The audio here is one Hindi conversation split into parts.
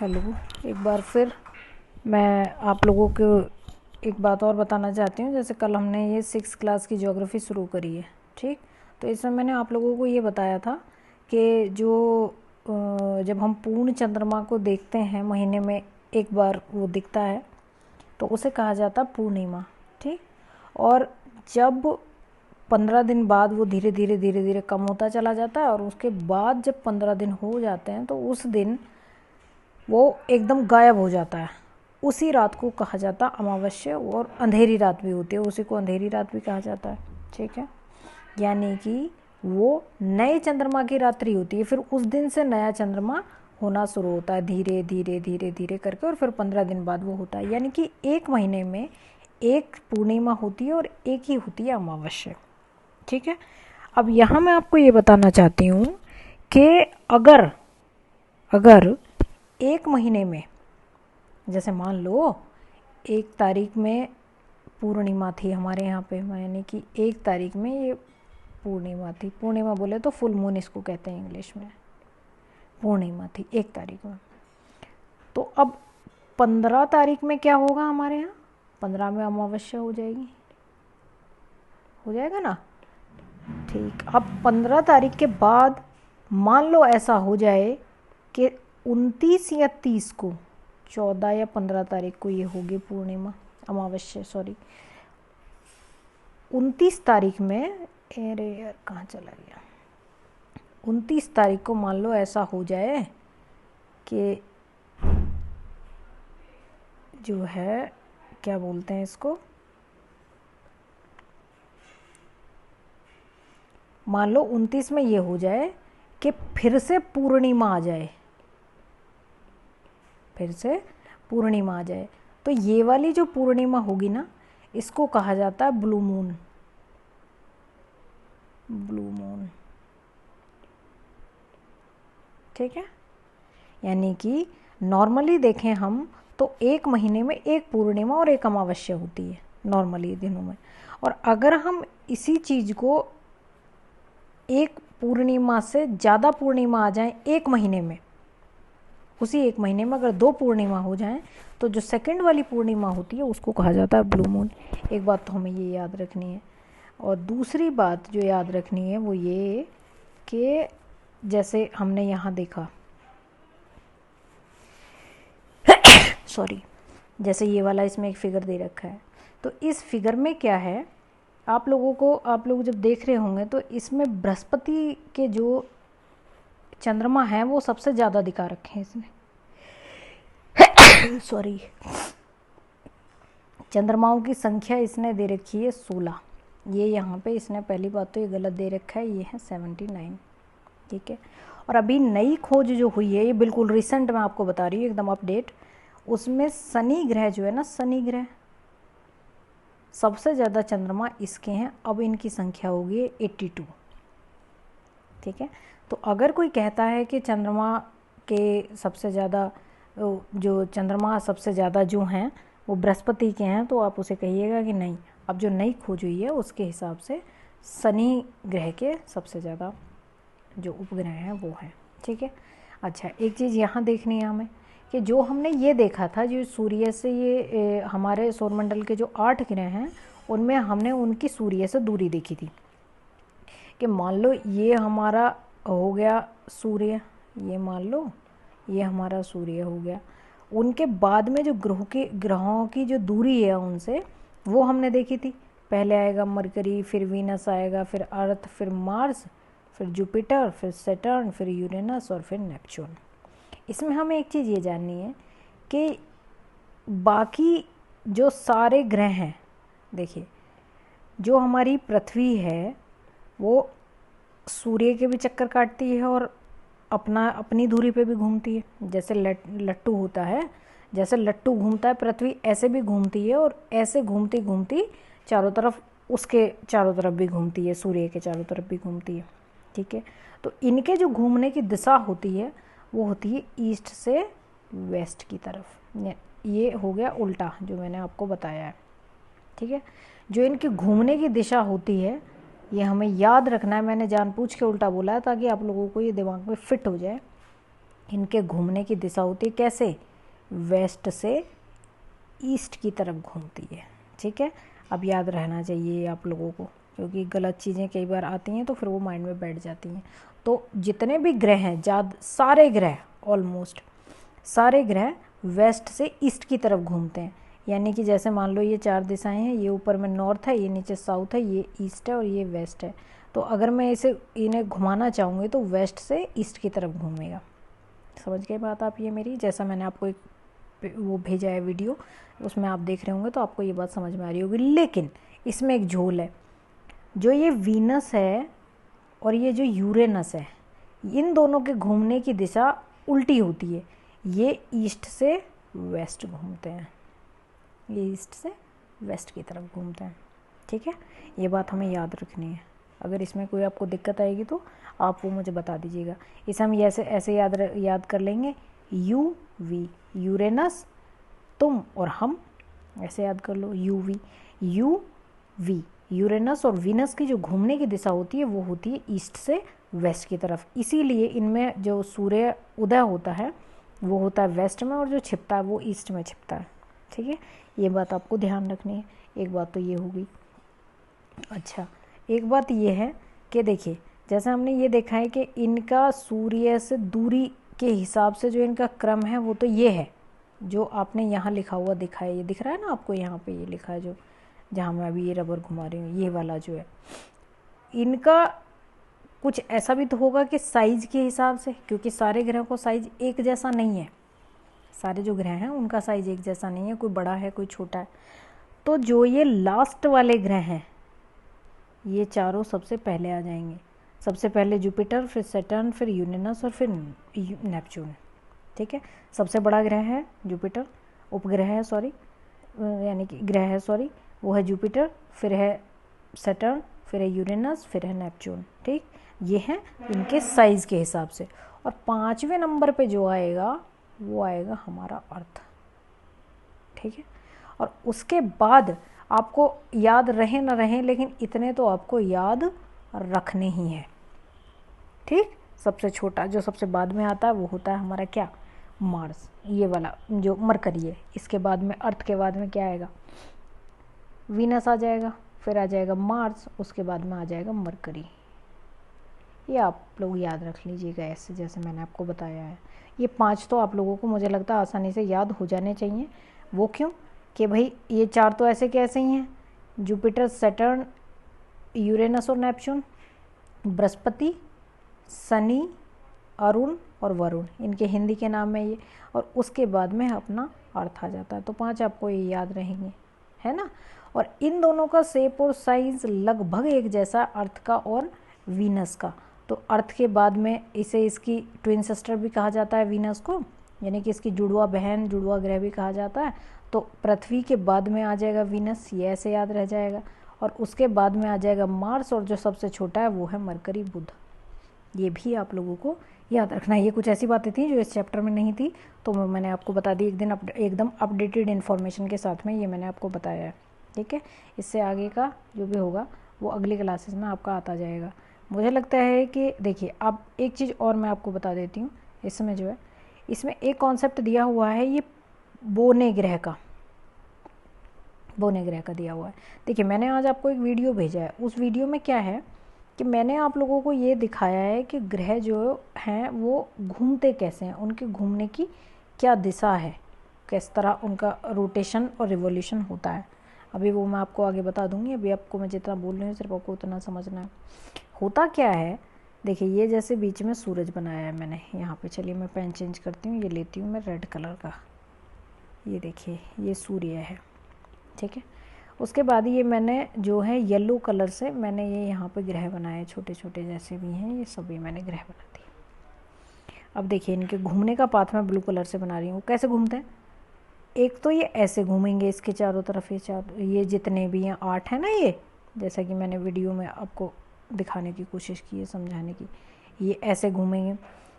हेलो। एक बार फिर मैं आप लोगों को एक बात और बताना चाहती हूँ। जैसे कल हमने ये 6th क्लास की ज्योग्राफी शुरू करी है, ठीक। तो इसमें मैंने आप लोगों को ये बताया था कि जब हम पूर्ण चंद्रमा को देखते हैं, महीने में एक बार वो दिखता है, तो उसे कहा जाता है पूर्णिमा, ठीक। और जब 15 दिन बाद वो धीरे धीरे कम होता चला जाता है, और उसके बाद जब 15 दिन हो जाते हैं तो उस दिन वो एकदम गायब हो जाता है। उसी रात को कहा जाता अमावस्या, और अंधेरी रात भी होती है, उसी को अंधेरी रात भी कहा जाता है, ठीक है। यानी कि वो नए चंद्रमा की रात्रि होती है, फिर उस दिन से नया चंद्रमा होना शुरू होता है धीरे धीरे करके, और फिर 15 दिन बाद वो होता है। यानी कि एक महीने में एक पूर्णिमा होती है और एक ही होती है अमावस्या, ठीक है। अब यहाँ मैं आपको ये बताना चाहती हूँ कि अगर अगर एक महीने में, जैसे मान लो 1 तारीख में पूर्णिमा थी हमारे यहाँ पे, यानी कि 1 तारीख में ये पूर्णिमा थी। पूर्णिमा बोले तो फुल मून इसको कहते हैं इंग्लिश में। पूर्णिमा थी 1 तारीख में, तो अब 15 तारीख में क्या होगा हमारे यहाँ? 15 में अमावस्या हो जाएगी, हो जाएगा ना, ठीक। अब 15 तारीख के बाद मान लो ऐसा हो जाए कि 29 या 30 को, 14 या 15 तारीख को ये होगी पूर्णिमा, अमावस्या, सॉरी 29 तारीख में, अरे यार कहाँ चला गया, 29 तारीख को मान लो ऐसा हो जाए कि जो है, क्या बोलते हैं इसको, मान लो 29 में ये हो जाए कि फिर से पूर्णिमा आ जाए, फिर से पूर्णिमा आ जाए, तो ये वाली जो पूर्णिमा होगी ना, इसको कहा जाता है ब्लू मून। ब्लू मून, ठीक है। यानी कि नॉर्मली देखें हम तो एक महीने में एक पूर्णिमा और एक अमावस्या होती है नॉर्मली दिनों में, और अगर हम इसी चीज़ को एक पूर्णिमा से ज़्यादा पूर्णिमा आ जाए एक महीने में, उसी एक महीने में अगर 2 पूर्णिमा हो जाएं, तो जो सेकंड वाली पूर्णिमा होती है उसको कहा जाता है ब्लू मून। एक बात तो हमें ये याद रखनी है। और दूसरी बात जो याद रखनी है वो ये कि जैसे हमने यहाँ देखा, सॉरी, जैसे ये वाला इसमें एक फिगर दे रखा है, तो इस फिगर में क्या है, आप लोग जब देख रहे होंगे तो इसमें बृहस्पति के जो चंद्रमा हैं वो सबसे ज़्यादा दिखा रखे हैं इसमें, सॉरी, चंद्रमाओं की संख्या इसने दे रखी है 16। ये यहाँ पे इसने पहली बात तो ये गलत दे रखा है, ये है 79, ठीक है। और अभी नई खोज जो हुई है, ये बिल्कुल रिसेंट मैं आपको बता रही हूँ, एकदम अपडेट, उसमें शनि ग्रह जो है ना, शनि ग्रह सबसे ज़्यादा चंद्रमा इसके हैं। अब इनकी संख्या होगी 82, ठीक है। तो अगर कोई कहता है कि चंद्रमा के सबसे ज़्यादा, जो चंद्रमा सबसे ज़्यादा जो हैं वो बृहस्पति के हैं, तो आप उसे कहिएगा कि नहीं, अब जो नई खोज हुई है उसके हिसाब से शनि ग्रह के सबसे ज़्यादा जो उपग्रह हैं वो हैं, ठीक है। अच्छा, एक चीज़ यहाँ देखनी है हमें कि जो हमने ये देखा था, जो सूर्य से ये हमारे सौरमंडल के जो 8 ग्रह हैं उनमें हमने उनकी सूर्य से दूरी देखी थी, कि मान लो ये हमारा हो गया सूर्य, ये मान लो ये हमारा सूर्य हो गया, उनके बाद में जो ग्रहों की जो दूरी है उनसे, वो हमने देखी थी। पहले आएगा मरकरी, फिर वीनस आएगा, फिर अर्थ, फिर मार्स, फिर जुपिटर, फिर सैटर्न, फिर यूरेनस और फिर नेपच्यून। इसमें हमें एक चीज़ ये जाननी है कि बाकी जो सारे ग्रह हैं, देखिए जो हमारी पृथ्वी है वो सूर्य के भी चक्कर काटती है और अपनी दूरी पे भी घूमती है। जैसे लट्टू होता है, जैसे लट्टू घूमता है पृथ्वी ऐसे भी घूमती है, और ऐसे घूमती घूमती चारों तरफ, उसके चारों तरफ भी घूमती है, सूर्य के चारों तरफ भी घूमती है, ठीक है। तो इनके जो घूमने की दिशा होती है वो होती है ईस्ट से वेस्ट की तरफ। ये हो गया उल्टा जो मैंने आपको बताया है, ठीक है। जो इनकी घूमने की दिशा होती है ये हमें याद रखना है। मैंने जानबूझ के उल्टा बोला है ताकि आप लोगों को ये दिमाग में फिट हो जाए इनके घूमने की दिशा होती है कैसे, वेस्ट से ईस्ट की तरफ घूमती है। ठीक है, अब याद रहना चाहिए आप लोगों को, क्योंकि गलत चीज़ें कई बार आती हैं तो फिर वो माइंड में बैठ जाती हैं। तो जितने भी ग्रह हैं, सारे ग्रह, ऑलमोस्ट सारे ग्रह वेस्ट से ईस्ट की तरफ घूमते हैं। यानी कि जैसे मान लो ये 4 दिशाएं हैं, ये ऊपर में नॉर्थ है, ये नीचे साउथ है, ये ईस्ट है और ये वेस्ट है। तो अगर मैं इन्हें घुमाना चाहूँगी तो वेस्ट से ईस्ट की तरफ घूमेगा। समझ गए बात आप ये मेरी? जैसा मैंने आपको एक वो भेजा है वीडियो, उसमें आप देख रहे होंगे तो आपको ये बात समझ में आ रही होगी। लेकिन इसमें एक झोल है, जो ये वीनस है और ये जो यूरेनस है, इन दोनों के घूमने की दिशा उल्टी होती है। ये ईस्ट से वेस्ट घूमते हैं, ये ईस्ट से वेस्ट की तरफ घूमते हैं। ठीक है, ये बात हमें याद रखनी है। अगर इसमें कोई आपको दिक्कत आएगी तो आप वो मुझे बता दीजिएगा। इसे हम ऐसे याद कर लेंगे, यू वी यूरेनस, तुम और हम, ऐसे याद कर लो, यू वी यूरेनस और वीनस की जो घूमने की दिशा होती है वो होती है ईस्ट से वेस्ट की तरफ। इसीलिए इनमें जो सूर्य उदय होता है वो होता है वेस्ट में और जो छिपता है वो ईस्ट में छिपता है। ठीक है, ये बात आपको ध्यान रखनी है। एक बात तो ये होगी। अच्छा, एक बात ये है कि देखिए, जैसे हमने ये देखा है कि इनका सूर्य से दूरी के हिसाब से जो इनका क्रम है वो तो ये है, जो आपने यहाँ लिखा हुआ दिखा है, ये दिख रहा है ना आपको, यहाँ पे ये लिखा है, जो जहाँ मैं अभी ये रबर घुमा रही हूँ, ये वाला जो है, इनका कुछ ऐसा भी तो होगा कि साइज के हिसाब से, क्योंकि सारे ग्रहों को साइज एक जैसा नहीं है, सारे जो ग्रह हैं उनका साइज एक जैसा नहीं है, कोई बड़ा है कोई छोटा है। तो जो ये लास्ट वाले ग्रह हैं, ये चारों सबसे पहले आ जाएंगे। सबसे पहले जुपिटर, फिर सैटर्न, फिर यूरेनस और फिर नेपच्यून। ठीक है, सबसे बड़ा ग्रह है जुपिटर, उपग्रह है सॉरी, यानी कि ग्रह है सॉरी, वो है जुपिटर, फिर है सैटर्न, फिर है यूरेनस, फिर है नेपच्यून। ठीक, ये हैं इनके साइज के हिसाब से। और 5वें नंबर पे जो आएगा वो आएगा हमारा अर्थ। ठीक है, और उसके बाद आपको याद रहे ना रहे, लेकिन इतने तो आपको याद रखने ही है। ठीक, सबसे छोटा जो सबसे बाद में आता है वो होता है हमारा क्या, मार्स, ये वाला जो मरकरी है। इसके बाद में अर्थ के बाद में क्या आएगा, वीनस आ जाएगा, फिर आ जाएगा मार्स, उसके बाद में आ जाएगा मरकरी। ये आप लोग याद रख लीजिएगा ऐसे, जैसे मैंने आपको बताया है। ये 5 तो आप लोगों को मुझे लगता है आसानी से याद हो जाने चाहिए। वो क्यों कि भाई ये 4 तो ऐसे कैसे ही हैं, जुपिटर, सैटर्न, यूरेनस और नेपच्यून, बृहस्पति, शनि, अरुण और वरुण, इनके हिंदी के नाम है ये। और उसके बाद में अपना अर्थ आ जाता है। तो 5 आपको ये याद रहेंगे, है ना। और इन दोनों का शेप और साइज लगभग एक जैसा, अर्थ का और वीनस का। तो अर्थ के बाद में इसे इसकी ट्विन सिस्टर भी कहा जाता है वीनस को, यानी कि इसकी जुड़वा बहन, जुड़वा ग्रह भी कहा जाता है। तो पृथ्वी के बाद में आ जाएगा वीनस, ये ऐसे याद रह जाएगा। और उसके बाद में आ जाएगा मार्स, और जो सबसे छोटा है वो है मरकरी, बुध। ये भी आप लोगों को याद रखना है। ये कुछ ऐसी बातें थी जो इस चैप्टर में नहीं थी, तो मैंने आपको बता दी एक दिन एकदम अपडेटेड इन्फॉर्मेशन के साथ में, ये मैंने आपको बताया है। ठीक है, इससे आगे का जो भी होगा वो अगली क्लासेस में आपका आता जाएगा। मुझे लगता है कि देखिए, अब एक चीज़ और मैं आपको बता देती हूँ। इसमें जो है, इसमें एक कॉन्सेप्ट दिया हुआ है, ये बोने ग्रह का दिया हुआ है। देखिए, मैंने आज आपको एक वीडियो भेजा है, उस वीडियो में क्या है कि मैंने आप लोगों को ये दिखाया है कि ग्रह जो हैं वो घूमते कैसे हैं, उनके घूमने की क्या दिशा है, किस तरह उनका रोटेशन और रिवोल्यूशन होता है। अभी वो मैं आपको आगे बता दूंगी। अभी आपको मैं जितना बोल रही हूँ सिर्फ आपको उतना समझना है। होता क्या है, देखिए, ये जैसे बीच में सूरज बनाया है मैंने यहाँ पे। चलिए मैं पेन चेंज करती हूँ, ये लेती हूँ मैं रेड कलर का। ये देखिए, ये सूर्य है, ठीक है। उसके बाद ये मैंने जो है येलो कलर से मैंने ये यहाँ पे ग्रह बनाए, छोटे छोटे जैसे भी हैं, ये सभी मैंने ग्रह बना दिए। अब देखिए, इनके घूमने का पाथ मैं ब्लू कलर से बना रही हूँ। कैसे घूमते हैं, एक तो ये ऐसे घूमेंगे इसके चारों तरफ, ये जितने भी हैं 8 है ना, ये जैसा कि मैंने वीडियो में आपको दिखाने की कोशिश की है, समझाने की। ये ऐसे घूमेंगे,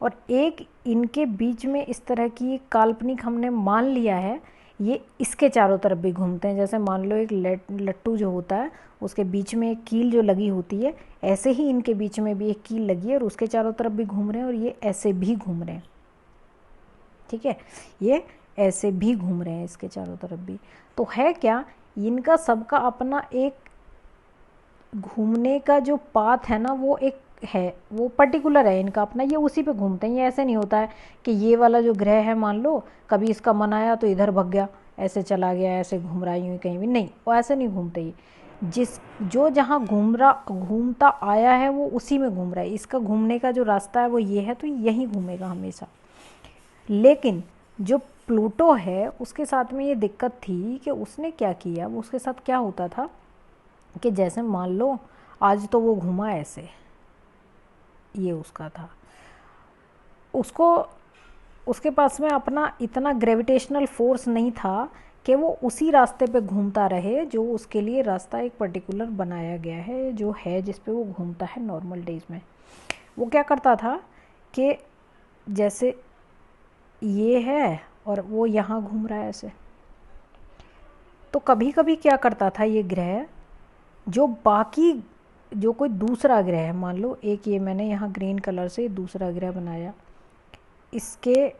और एक इनके बीच में इस तरह की काल्पनिक हमने मान लिया है, ये इसके चारों तरफ भी घूमते हैं। जैसे मान लो एक लट्टू जो होता है, उसके बीच में एक कील जो लगी होती है, ऐसे ही इनके बीच में भी एक कील लगी है और उसके चारों तरफ भी घूम रहे हैं, और ये ऐसे भी घूम रहे हैं। ठीक है, ये ऐसे भी घूम रहे हैं इसके चारों तरफ भी। तो है क्या, इनका सबका अपना एक घूमने का जो पाथ है ना, वो एक है, वो पर्टिकुलर है इनका अपना, ये उसी पे घूमते हैं। ये ऐसे नहीं होता है कि ये वाला जो ग्रह है मान लो कभी इसका मन आया तो इधर भग गया, ऐसे चला गया, ऐसे घूम रहा यूँ कहीं भी, नहीं, वो ऐसे नहीं घूमते। ये जो जहाँ घूमता आया है वो उसी में घूम रहा है। इसका घूमने का जो रास्ता है वो ये है, तो यहीं घूमेगा हमेशा। लेकिन जो प्लूटो है उसके साथ में ये दिक्कत थी कि उसने क्या किया, वो उसके साथ क्या होता था कि जैसे मान लो आज तो वो घूमा ऐसे, ये उसका था, उसको उसके पास में अपना इतना ग्रेविटेशनल फोर्स नहीं था कि वो उसी रास्ते पे घूमता रहे जो उसके लिए रास्ता एक पर्टिकुलर बनाया गया है, जो है जिस पे वो घूमता है नॉर्मल डेज में। वो क्या करता था कि जैसे ये है और वो यहाँ घूम रहा है ऐसे, तो कभी कभी क्या करता था ये ग्रह, जो बाकी जो कोई दूसरा ग्रह है, मान लो एक ये मैंने यहाँ ग्रीन कलर से दूसरा ग्रह बनाया, इसके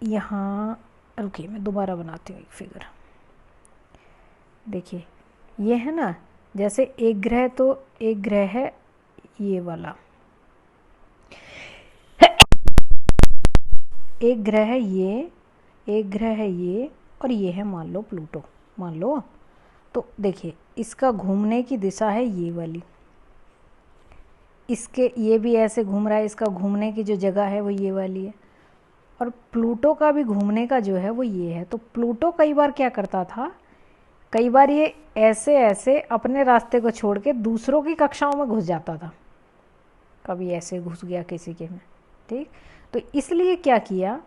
यहाँ, रुकिए मैं दोबारा बनाती हूँ एक फिगर। देखिए ये है ना, जैसे एक ग्रह, तो एक ग्रह है ये वाला, एक ग्रह है ये, एक ग्रह है ये, और ये है मान लो प्लूटो, मान लो। तो देखिए इसका घूमने की दिशा है ये वाली, इसके ये भी ऐसे घूम रहा है, इसका घूमने की जो जगह है वो ये वाली है, और प्लूटो का भी घूमने का जो है वो ये है। तो प्लूटो कई बार क्या करता था, कई बार ये ऐसे ऐसे अपने रास्ते को छोड़ के दूसरों की कक्षाओं में घुस जाता था, कभी ऐसे घुस गया किसी के में, ठीक। तो इसलिए क्या किया,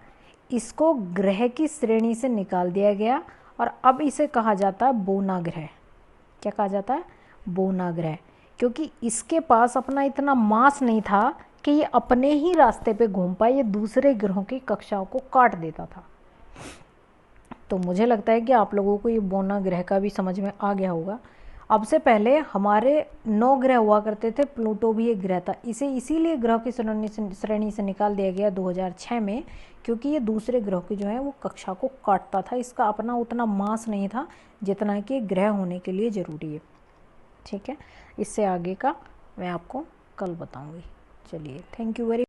इसको ग्रह की श्रेणी से निकाल दिया गया और अब इसे कहा जाता है बोना ग्रह। क्या कहा जाता है, बोना ग्रह, क्योंकि इसके पास अपना इतना मास नहीं था कि ये अपने ही रास्ते पे घूम पाए, ये दूसरे ग्रहों की कक्षाओं को काट देता था। तो मुझे लगता है कि आप लोगों को ये बोना ग्रह का भी समझ में आ गया होगा। अब से पहले हमारे 9 ग्रह हुआ करते थे, प्लूटो भी एक ग्रह था, इसे इसीलिए ग्रह की श्रेणी से निकाल दिया गया 2006 में, क्योंकि ये दूसरे ग्रह की जो है वो कक्षा को काटता था, इसका अपना उतना मास नहीं था जितना कि ग्रह होने के लिए ज़रूरी है, ठीक है। इससे आगे का मैं आपको कल बताऊंगी। चलिए, थैंक यू वेरी